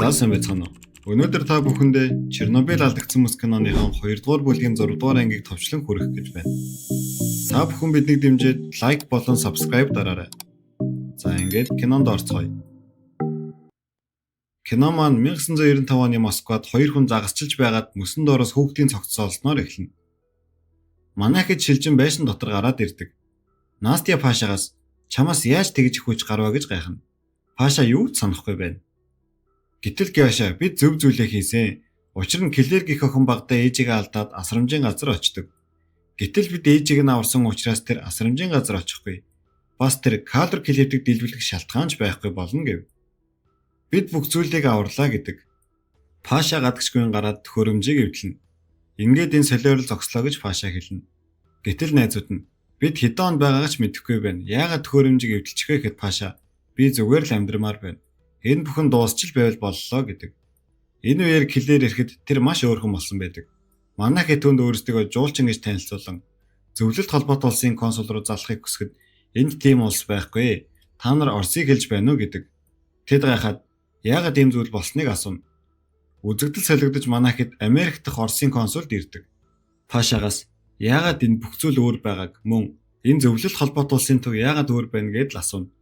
За сайн байцгаана уу. Өнөөдөр та бүхэндээ Чернобыль алдагдсан мөс киноныхон 2 дугаар бүлгийн 6 дугаар ангийг товчлон хүргэх гэж байна. Та бүхэн биднийг дэмжиж лайк болон subscribe дараарай. За ингээд кинонд орцгоё. Кино маань 1995 оны Москвад 2 хүн загасчилж байгаад мөсөн доороос хүүхдийн цогцсоо олсноор эхэлнэ. Манай хэд шилжин байшин дотор гараад ирдэг. Настя Пашагаас чамаас яаж тэгж хүч гарваа гэж гайхна. Паша юу ч санахгүй байна. Гэтэл Гяша бид зөв зүйлээ хийсэн. Учир нь Клэргийн охин багтаа ээжигээ алдаад асрамжийн газар очдог. Гэтэл бид ээжийг нь аварсан учраас тэр асрамжийн газар очихгүй. Бас тэр калор клэвтийг дэлбэлэх шалтгаанч байхгүй болно гэв. Бид бүх зүйлийг аварлаа гэдэг. Паша гадагшгүй гараад төхөөрөмжийг эвдлэнэ. Ингээд энэ солиорол зогслоо гэж Паша хэлнэ. Гэтэл найзууд нь бид хэдэн он байгаагач мэдэхгүй байна. Яагаад төхөөрөмжийг эвдэлчихвэ гэхэд Паша би зүгээр л амьдрмаар байна. Энэ бүхэн дуусчил байвал боллоо гэдэг. Энэ үеэр Клэр ирэхэд тэр маш өөр хүн болсон байдаг. Манай хэд түнд өөрсдөө жуулчин гэж танилцуулан зөвлөлт холбоот улсын консул руу залахыг хүсгэд энд тийм улс байхгүй. Та нар Оросыг хэлж байна уу гэдэг. Тэд гайхаад яагаад ийм зүйл болсныг асууна. Үзэгдэл солигдож манай хэд Америк дахь Оросын консулд ирдэг. Пашагаас яагаад энэ бүх зүйл өөр байгааг мөн энэ зөвлөлт холбоот улсын төв яагаад өөр байна гэдэл асууна.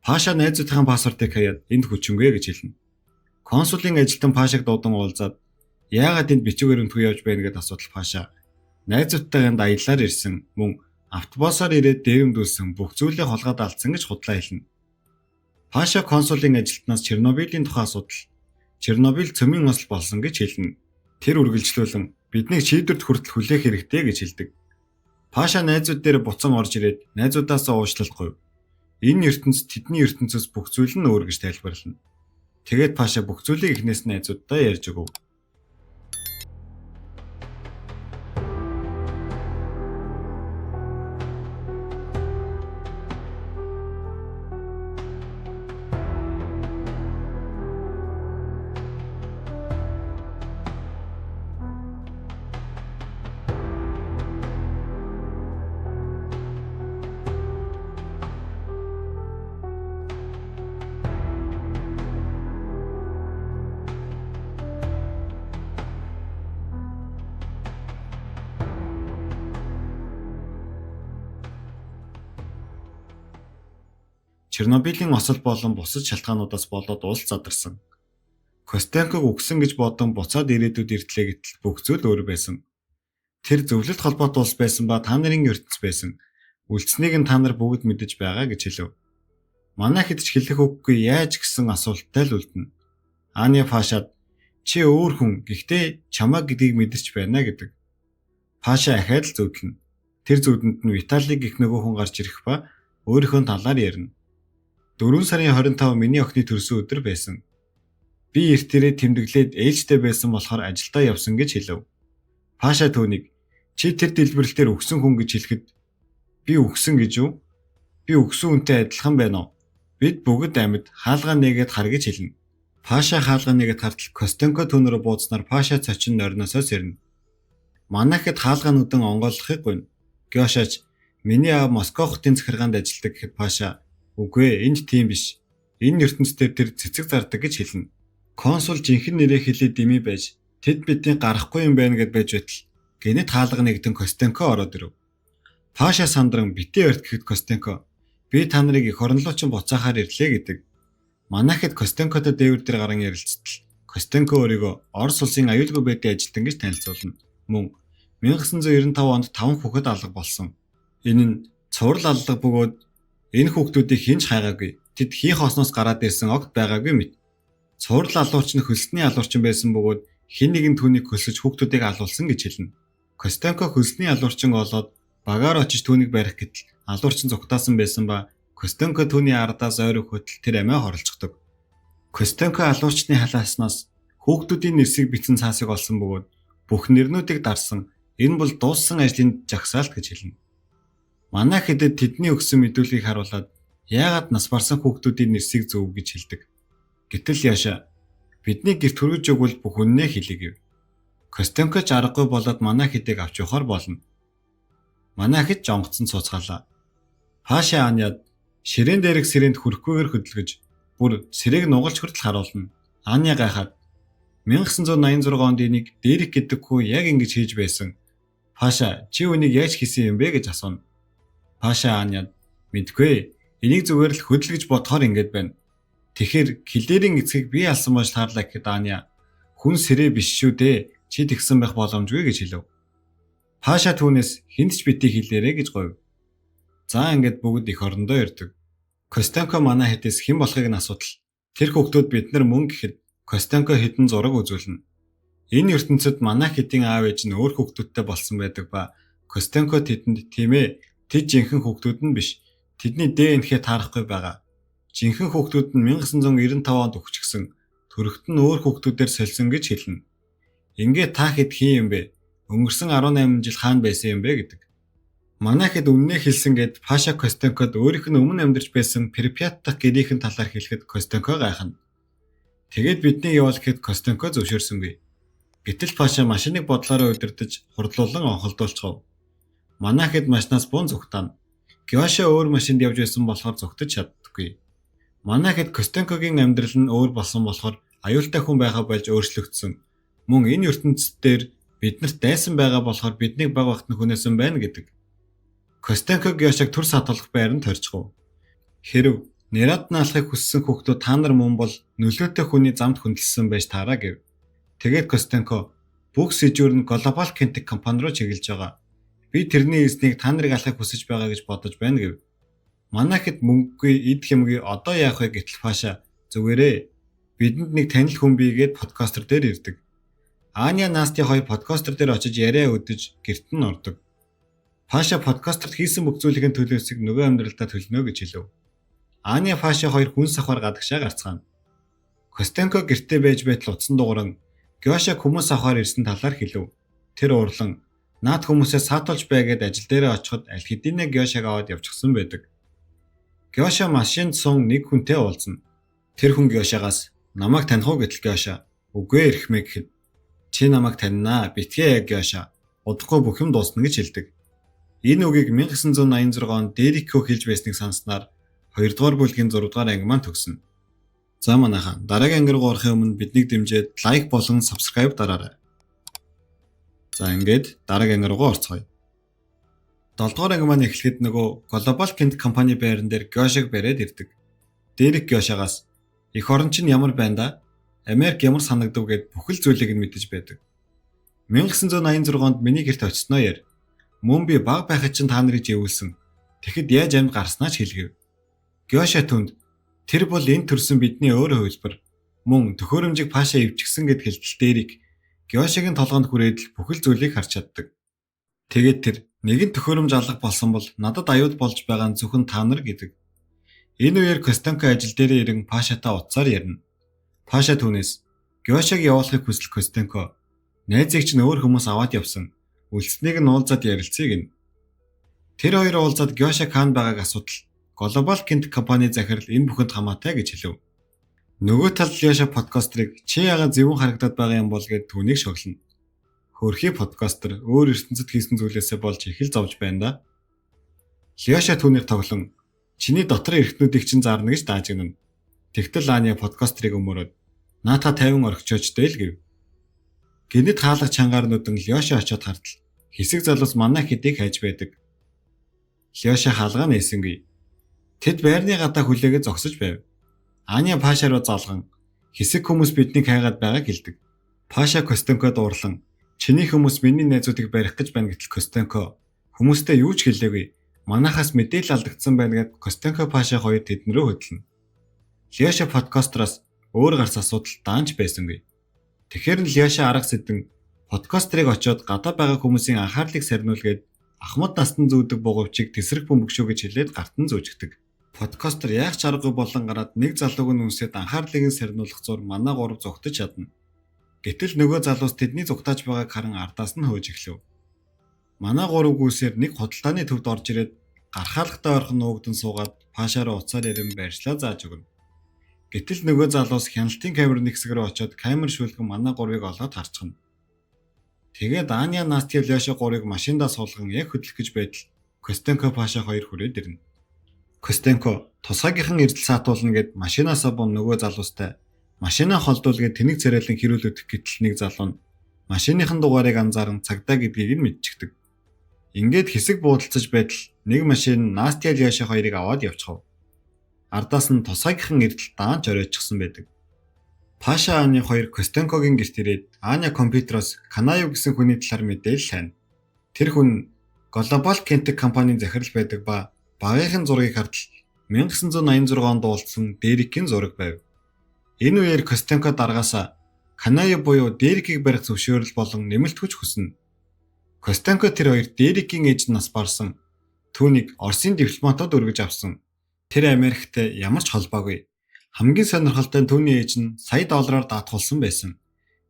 Паша найзуудынхаа паспортыг хаяад энд хүчингээ гэж хэлнэ. Консулын ажилтан Пашаг дуудан уулзаад яагаад энд бичвэр өмтгөө явж байна гэдээ асуудал Паша. Найзуудтайгаа энд аяллаар ирсэн мөн автобусаар ирээд дээрэмдүүлсэн бүх зүйлээ холгаад алдсан гэж худлаа хэлнэ. Паша консулын ажилтнаас Чернобылийн тухай асуудал. Чернобыль цөмийн осол болсон гэж хэлнэ. Тэр үргэлжлүүлэн биднийг шийдвэрт хүртэл хүлээх хэрэгтэй гэж хэлдэг. Паша найзууд дээр буцан орж ирээд найзуудаасаа уучлалт гуйв. Энэ ертөнцид тэдний ертөнцөөс бүх зүйл нь өөр гэж тайлбарлана. Тэгээд Паша бүх зүйлийг эхнээс нь найзуудтай ярьж өгөв. Чернобылийн осол болон бусад шалтгаануудаас болоод улс задарсан. Костенког үгсэн гэж бодон буцаад ирээдүйд иртлээ гэтэл бүх зүйл өөр байсан. Тэр зөвлөлт холбоот улс байсан ба та нарын ертөнц байсан. Үлдснийг нь та нар бүгд мэдэж байгаа гэж хэлв. Манай хэд ч хэлэх үггүй яаж гисэн асуулттай л үлдэнэ. Аня Пашад чи өөр хүн гэхдээ чамаа гэдгийг мэдэрч байна гэдэг. Паша ахаад л зөвдлөнө. Тэр зөвдөнд нь Виталиг гэх нөгөө хүн гарч ирэх ба өөрийнхөө талаар ярина. 4 сарын 25 миний охины төрсөн өдөр байсан. Би эртээрээ тэмдэглээд ээлжтэй байсан болохоор ажилдаа явсан гэж хэлв. Паша түүнийг чи тэр дэлбэрэлтээр өгсөн хүн гэж хэлэхэд би өгсөн гэж юу? Би өгсөн үнтэй адилхан байна уу? Бид бүгд амьд хаалгаа нэгээд хар гэж хэлнэ. Паша хаалгаа нэгээд хартал Костенко түүнөрө буузнаар Паша цочин нойрносоо сэрнэ. Манайхэд хаалгаа нүдэн онгойлгохыг гуйна. Гёшаач миний аав Москва хотын захиргаанд ажилладаг гэхэд Паша үгүй ээ энд тийм биш. Энэ ертөнцийн тэр цэцэг зардаг гэж хэлнэ. Консул жинхэнэ нэрээ хэлээд дими байж тэд бидний гарахгүй юм байна гэд байж байтал гэнэт хаалга нэгдэн Костенко ороод ирв. Паша сандран битээ өрт гэхэд Костенко би та нарыг эх орнолоо ч буцаахаар ирлээ гэдэг. Манайхэд Костенкотой дээвэр дээр гарan ярилцтал Костенко өөрийгөө Орос улсын аюулгүй байдлын ажилтан гэж танилцуулна. Мөн 1995 онд 5 хүүхэд алга болсон. Энэ нь цуврал алга бөгөөд энэ хүүхдүүдийг хинж хайгаагүй. Тэд хий хосноос гараад ирсэн огт байгаагүй мэт. Цуврал алуурч нь хөлсний алуурчин байсан бөгөөд хэн нэгэн түүнийг хөлсөж хүүхдүүдийг алуулсан гэж хэлнэ. Костенко хөлсний алуурчин олоод багаар очиж түүнийг барих гэтэл алуурчин зугтаасан байсан ба Костенко түүний ардаас ойр хөтөл тэр амиа хорлцдог. Костенко алуурчны халааснаас хүүхдүүдийн нэрсийг бичсэн цаасыг олсон бөгөөд бүх нэрнүүдийг дарсан. Энэ бол дууссан ажлын жагсаалт гэж хэлнэ. Манай хэдэд тэдний өгсөн мэдүүлгийг харуулад яагаад нас барсан хүүхдүүдийн нэрсийг зөв гэж хэлдэг. Гэтэл яаша бидний гэрт хүргэж өгвөл бүх үннээ хэлье гэв. Костенко ч аргагүй болоод манай хэдийг авч явахаар болно. Манай хэд ч онгоцсон цуцгаалаа. Паша Аняд ширээн дээрх сэрэнд хүрхгүйгээр хөдөлгөж бүр сэрэг нугалж хүртэл харуулна. Аня гайхаад 1986 онд энийг Дерек гэдэг хүү яг ингэж хийж байсан. Паша чи үнийг яаж хийсэн юм бэ гэж асууна. Паша Аняд мэдгүй. Энийг зүгээр л хөдөлгөж бодохоор ингэж байна. Тэгэхээр киллерийн эцгийг би алсан байж таарлаа гэхэд Аня хүн сэрээ биш шүү дээ. Чи тэгсэн байх боломжгүй гэж хэлв. Паша түүнээс хүнд ч битгий хэлээрэ гэж говь. За ингээд бүгд их орондоо ирдэг. Костенко манай хэдээс хэн болохыг нь асуудал. Тэр хүүхдүүд бид нар мөн гэхэд Костенко хэдэн зураг үзүүлнэ. Энэ ертөнцид манай хэдийн аав ээж нь өөр хүүхдүүдтэй болсон байдаг ба Костенко тэдэнд тийм ээ тэд жинхэнэ хүүхдүүд нь биш. Тэдний ДНХ таарахгүй байгаа. Жинхэнэ хүүхдүүд нь 1995 онд өгчихсөн. Төрөхт нь өөр хүүхдүүдээр солисон гэж хэлнэ. Ингээд та хэд хин юм бэ? Өнгөрсөн 18 жил хаана байсан юм бэ гэдэг. Манай хэд үннээ хэлсэн гэд Паша Костенкод өөрийнх нь өмнө амьдарч байсан Припят дахь гэрийнхэн талаар хэлэхэд Костенко гайхна. Тэгээд бидний явал гэхэд Костенко зөвшөөрсөнгүй. Гэтэл Паша машиныг бодлороо удирдах хурдлуулан онхолдуулчихв. Манай хэд машинаас бун зүгтаана. Гёша өөр машинд явж байсан болохоор зүгтэж чаддаггүй. Манай хэд Костенкогийн амьдрал нь өөр болсон болохоор аюултай хүн байха болж өөрчлөгдсөн. Мөн энэ ертөнцид дээр биднэрт дайсан байгаа болохоор биднийг баг багтны хүнээсэн байна гэдэг. Костенко Гёшаг төр сатуулах байранд хорчихов. Хэрв Нерад наалахыг хүссэн хүүхдүүд та нар мөн бол нөлөөтэй хүний замд хүндэлсэн байж таараа гэв. Тэгээд Костенко бүх сэжүүр нь глобал кинтек компани руу чиглэж байгаа. Би тэрний эзнийг та нарыг алахыг хүсэж байгаа гэж бодож байна гэв. Манай хэд мөнгөгүй эд хэмгүй одоо яах вэ гэтэл Паша зүгээрээ бидэнд нэг танил хүн бий гэд подкастер дээр ирдэг. Аня Насти хоёр подкастер дээр очиж яриа өдөж гэрт нь ордог. Паша подкастерт хийсэн бүх зүйлийн төлөөсийг нөгөө амьдралдаа төлнө гэж хэлв. Аня Паша хоёр хүн сахаар гадагшаа гарцгаана. Костенко гэртээ байж байтал утсан дууран Гёша хүмүүс авахар ирсэн талаар хэлв. Тэр уурлан наад хүмүүсээ саатуулж байгээд ажил дээрээ очиход аль хэдийнэ Гёшаг аваад явчихсан байдаг. Гёша машинд сун нэг хүнтэй уулзна. Тэр хүн Гёшагаас намайг таних уу гэтэл Гёша үгүй эрх мэ гэхэд чи намайг таньнаа битгий Гёша удахгүй бүх юм дуусна гэж хэлдэг. Энэ үгийг 1986 онд Дерикко хэлж байсныг санснаар 2 дугаар бүлгийн 6 дугаар анги маань төгснө. За манайхан дараагийн анги руу орохын өмнө биднийг дэмжиж лайк болон subscribe дараарай. За ингээд дараагийн анги руу орцгоё. 7 дугаар анги маань эхлэхэд нөгөө Global Kint компани байран дээр Гёшаг бариад ирдэг. Дерек Гёшагаас эх орон чинь ямар байна да? Америк ямар санагдав гэд бүхэл зүйлийг нь мэдэж байдаг. 1986 онд миний гэрт очсноо яар. Мөн би баг байхад чинь та нарыг живүүлсэн. Тэгэхэд яаж амьд гарснаа ч хэлгээв. Гёша түнд тэр бол энэ төрсөн бидний өөр хувилбар. Мөн төхөөрөмжийг Паша ивчихсэн гэд хэлтэл Дерек Гёшагийн толгонд хүрээд л бүхэл зүйлийг харж чаддаг. Тэгээд тэр нэгэн төхөөрөмж алга болсон бол надад аюул болж байгаа нь зөвхөн та нар гэдэг. Энэ үеэр Костенко ажил дээрээ ирэн Пашатай утсаар ярина. Паша түүнээс Гёшаг явуулахыг хүсэл Костенко найзыг чинь өөр хүмүүс аваад явсан. Үлдсэнийг нь уулзаад ярилцъя гэнэ. Тэр хоёр уулзаад Гёшаг хаана байгааг асуудал. Global Kint компани захирал энэ бүхэнд хамаатай гэж хэлв. Нөгөө талд Гёша подкастерыг чи яагаад зөвөн харагдаад байгаа юм бол гэд түүнийг шоглоно. Хөрхий подкастер өөр ертөнцид хийсэн зүйлээсээ болж их л зовж байна да. Гёша түүнийг тоглон чиний дотор эрхтнүүдийг чинь зарна гэж дааж гэнэ. Тэгтэл Аня подкастерыг өмөрөөд наата 50 орхичоочтой л гэв. Гэнэт хаалга чангаарнууд нь Гёша очиод хартал хэсэг залуус манай хэдийг хайж байдаг. Гёша хаалгаа нээсэнгүй. Тэд байрны гадаа хүлээгээд зогсож байв. Аня Паша руу залган хэсэг хүмүүс биднийг хайгаад байгааг хэлдэг. Паша Костенкод уурлан чиний хүмүүс миний найзуудыг барих гэж байна гэтэл Костенко хүмүүстэй юу ч хэлээгүй. Манайхаас мэдээлэл алдагдсан байна гэд Костенко Паша хоёр тэдэн рүү хөдлөнө. Гёша подкастераас өөр гарц асуудал даанч байсангүй. Тэгэхээр нь Гёша арга сэдэн подкастерыг очиод гадаа байгаа хүмүүсийн анхаарлыг сарниулгээд ахмад настан зүүдэг бугуйчийг тесрэг бөмбөгшөө гэж хэлээд гарт нь зүүжигдэг. Подкастер яах ч аргагүй болон гараад нэг залууг нь үнсээд анхаарлыг нь сарниулах зур манай гурав зүгтэж чадна. Гэтэл нөгөө залуус тэдний зүгтааж байгааг харан ардаас нь хөөж эхлэв. Манай гурав гүйсээр нэг худалдааны төвд орж ирээд гархаалгатай ойрхон нуугдан суугаад Паша руу уцаар ирэн барьчлаа зааж өгнө. Гэтэл нөгөө залуус хяналтын камерын хэсэг рүү очиод камер шүүлгэн манай гурвыг олоод харчихна. Тэгээд Аня Насти Гёша гурыг машиндаа суулган яг хөдлөх гэж байтал Костенко Паша хоёр хүрээд ирнэ. Костенко тусгайгийнхан эрдэл саатуулна гэд машинаасаа бун нөгөө залуустай машинаа холдуулгээд тэнэг царайлан хэрүүл өдөх гэтэл нэг залуу нь машиныхан дугаарыг анзааран цагдаа гэдгийг нь мэдчихдэг. Ингээд хэсэг буудалцаж байтал нэг машин Настя Ляши хоёрыг аваад явчихав. Ардаас нь тусгайгийнхан эрдэл даанч оройчихсон байдаг. Паша Ани хоёр Костенкогийн гэрт ирээд Аня компьютероос Канаю гэсэн хүний талаар мэдээлэл хайна. Тэр хүн Global Kentek компанийн захирал байдаг ба багийнхын зургийг хартал 1986 онд уулзсан Дерекийн зураг байв. Энэ үеэр Костенко даргаасаа Канаю буюу Дерекийг барих зөвшөөрөл болон нэмэлт хүч хүснэ. Костенко тэр хоёр Дерекийн ээж нас барсан түүнийг Оросын дипломатууд өргөж авсан. Тэр Америктэй ямар ч холбоогүй. Хамгийн сонирхолтой нь түүний ээж нь сая доллараар даатгуулсан байсан.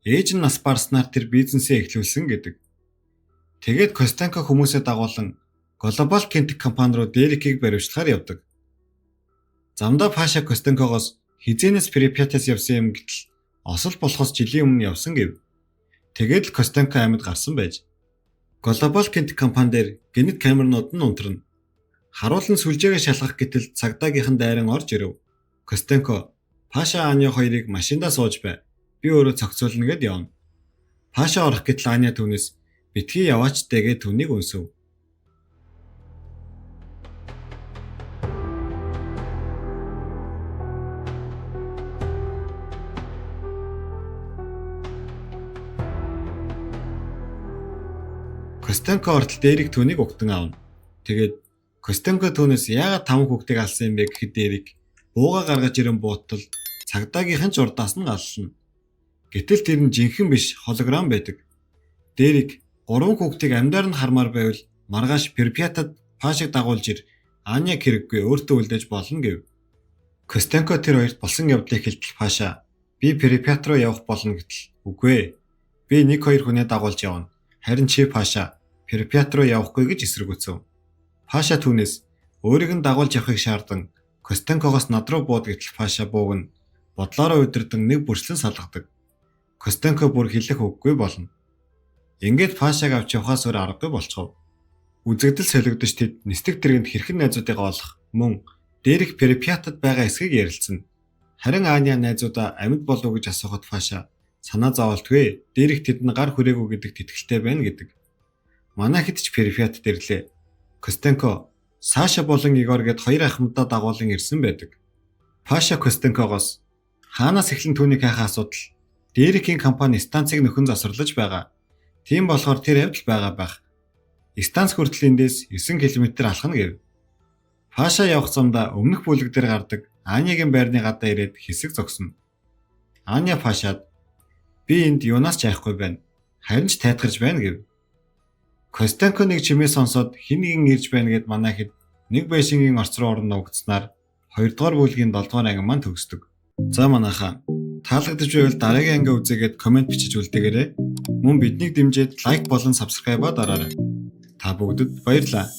Ээж нь нас барснаар тэр бизнесээ эхлүүлсэн гэдэг. Тэгээд Костенко хүмүүсээ дагуулan Global Kentek компани руу Дерекийг баривчлахаар явдаг. Замдаа Паша Костенкогоос хизэнээс Припятаас явсан юм гэтэл осол болохоос жилийн өмнө явсан гэв. Тэгээд л Костенко амьд гарсан байж. Global Kentek компани дээр гэнэт камернууд нь унтарна. Харуулан сүлжээгээ шалгах гэтэл цагдаагийнхан дайран орж ирэв. Костенко Паша Аня хоёрыг машиндаа сууж бай. Би өөрөө цогцолно гэд явна. Паша орох гэтэл Аня түүнээс битгий яваач дэгээ түүнийг өнсөв. Костенко ортол Дерек түүнийг угтан аавна. Тэгээд Костенко түүнээс яагаад 5 хүүхдийг алсан юм бэ гэхэд Дерек бууга гаргаж ирэн буутал цагдаагийнхан ч урдаас нь галлна. Гэтэл тэр нь жинхэнэ биш, холограм байдаг. Дерек 3 хүүхдийг амьдаар нь хармаар байвал маргааш Припятад Пашиг дагуулж ир Аня хэрэггүй өөртөө үлдээж болно гэв. Костенко тэр хоёрт болсон явдлыг хэлтэл Паша би Припят руу явах болно гэтэл үгүй ээ. Би 1-2 хүнээ дагуулж явна. Харин чи Паша Припят руу явахгүй гэж эсэргүүцэв. Паша түүнээс өөрийг нь дагуулж явахыг шаардсан Костенкогоос над руу бууд гэтэл Паша бууг нь бодлороо удирдан нэг бүрслэн салгадаг. Костенко бүр хэлэх үггүй болно. Ингээд Пашаг авч явахаас өөр аргагүй болчихов. Үзэгдэл солигдож тэд нислэг тэргэнд хэрхэн найзуудыгаа олох мөн Дерек Припятад байгаа эсхийг ярилцсан. Харин Аня найзуудаа амьд болов уу гэж асуухад Паша санаа зовоолтгүй. Дерек тэдэнд гар хүрээгүй гэдэгт итгэлтэй байна гэдэг. Манай хэд ч Припятад ирлээ. Костенко Саша болон Игор гэд хоёр ахмадаа дагуулan ирсэн байдаг. Паша Костенкогоос хаанаас эхлэн түүнийг хайхаа асуудал Дерекийн компани станцыг нөхөн засварлаж байгаа. Тийм болохоор тэр явдал байгаа байх. Станц хүртэл эндээс 9 км алхна гэв. Паша явах замдаа өмнөх бүлэг дээр гардаг Анягийн байрны гадаа ирээд хэсэг зогсно. Аня Пашад би энд юунаас ч айхгүй байна. Харин ч тайтгарч байна гэв. Костенко нэг чимээ сонсоод хин нэгэн ирж байна гэд манайхэд нэг байшингийн орц руу орно угдснаар 2 дугаар бүлгийн 7 дугаар анги маань төгсдөг. За манайхаа таалагдж байвал дараагийн анги үзээгээд комент бичиж үлдээгээрэй. Мөн биднийг дэмжиж лайк болон сабскрайбаа дараарай. Та бүгдэд баярлалаа.